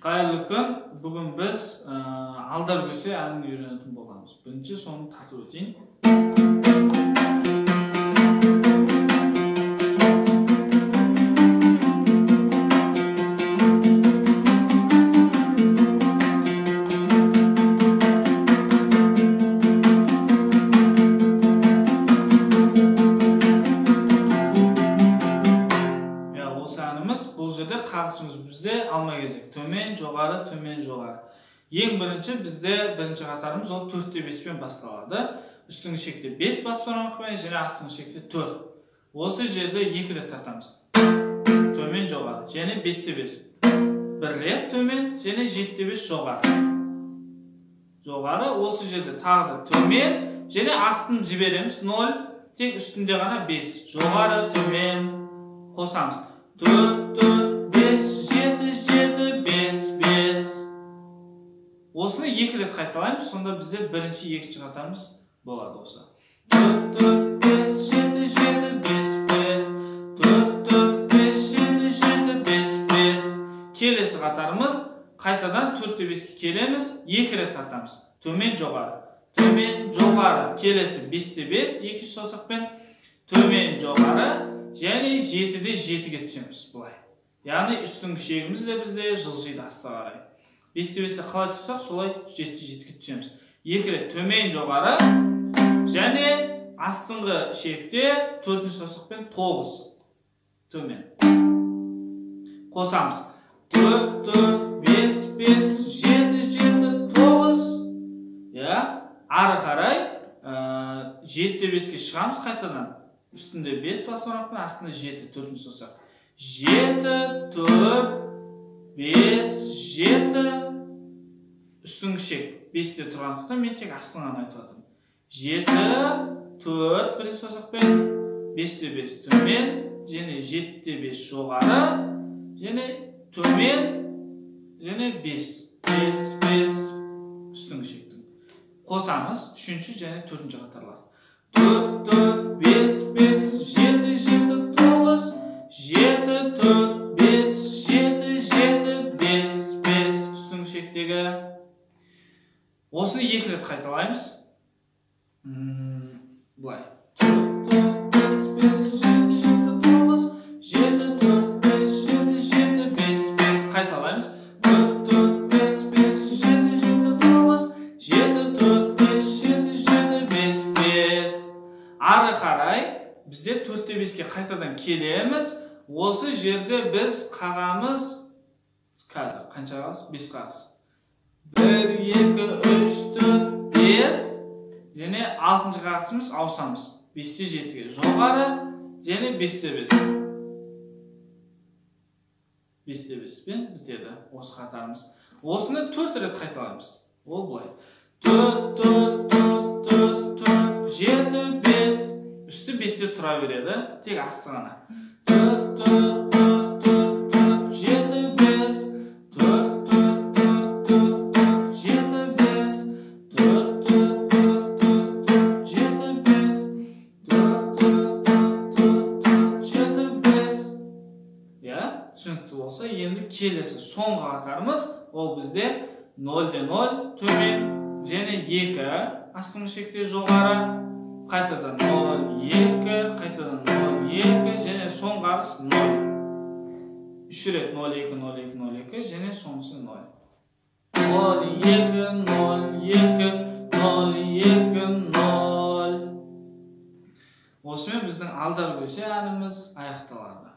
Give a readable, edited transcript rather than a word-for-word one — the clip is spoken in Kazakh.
Qayırlı kun, bugün biz aldar göse әнін үйренетін боламыз. Бірінші соны тартып өтейін. Бұл жерде қағысымыз бізде алма кезек. Төмен, жоғары, төмен, жоғары. Ең бірінші бізде бірінші қатарымыз ол 4-5-пен басталады. Үстіңгі шекте 5 баспармақпен, және астыңғы шекте 4. Осы жерде 2 рет тартамыз. Төмен, жоғары, және 5-5. 1 рет төмен, және 7-5 жоғары. Жоғары, осы жерде тағы да төмен, және астын жібереміз 0, тек үстінде ғана 5. Жоғары, төмен, қосамыз. 4, 4, 5, 7, 7, 5, 5. Осыны 2 рет қайталаймыз, сонда бізде бірінші екінші қатарымыз болады осы. 4, 4, 5, 7, 7, 5, 5. 4, 4, 5, 7, 7, 5, 5. Келесі қатарымыз, қайтадан 4-5-ке келеміз, 2 рет тартамыз. Төмен, жоғары. Төмен, жоғары. Келесі 5-5, 2 саусақпен. Төмен, жоғары. Және 7-7-ге түсеміз бұлай. Яғни үстіңгі шегіміз де бізде жылжиды астыға қарай. 5-5-те қалай тұрсақ, солай 7-7-ге түсеміз. 2 рет төмен жоғары, және астыңғы шекте 4-ші саусақпен 9 төмен. Қосамыз. 4, 4, 5, 5, 7, 7, 9. Ары қарай 7-5-ке шығамыз қайтадан. Üstünde 5 basmamaktan aslında 7, 4. sosaq. 7, 4, 5, 7. Üstünгі шек 5-те тұрғандықтан мен тек астыңнан айтып жатырмын. 7, 4, 1 сосақпен 5-те 5 төмен, және 7-те 5 жоғары, және төмен, және 5, 5, 5 үстіңгі шектің. Қосамыз 3-ші және 4-ші қатарлар. 4, 4, 5, 5, 7, 7, 9, 7, 4, 5, 7, 7, 5, 5 үстіңгі шектегі. Осыны 2 рет қайталаймыз. Бұлай. 4, 4, 5, 5, 7, 7, 9, 7, 4, 5, 7, 7, 5, 5 қайталаймыз. 4, 4, 5, 5, 7, 7, 9, 7, 4, 5, 7, 7, 5, 5. Ары қарай бізде 4-5-ке қайтадан келеміз. Осы жерде біз қағамыз қазір қанша қағыз? 5 қағыз. 1, 2, 3, 4, 5. Және 6-шы қағысымыз ауысамыз. 5-те 7-ге жоғары, және 5-те 5. 5-те 5-пен бітеді осы қатарымыз. Осыны 4 рет қайталамыз. Ол бұлай. 4, 4, 4, 4, 4, 7, 5. Үсті 5-те тұра береді, тек асты ғана. 4, 4, 4, 4, 4, 7, 5. 4, 4, 4, 4, 4, 7, 5. 4, 4, 4, 4, 4, 7, 5. 4, 4, 4, 4, 4, 7, 5. Түсінікті болса, енді келесі соңғы қатарымыз, ол бізде 0-де 0, төмен, және 2, астыңғы шекте жоғары, қайтадан 0, 2, қайтадан 0, 2, және соңғы ағыс 0. 3 рет 0, 2, 0, 2, 0, 2, және соңғысы 0. 0, 2, 0, 2, 0, 2, 0. Осымен біздің алдар көсе әніміз аяқталады.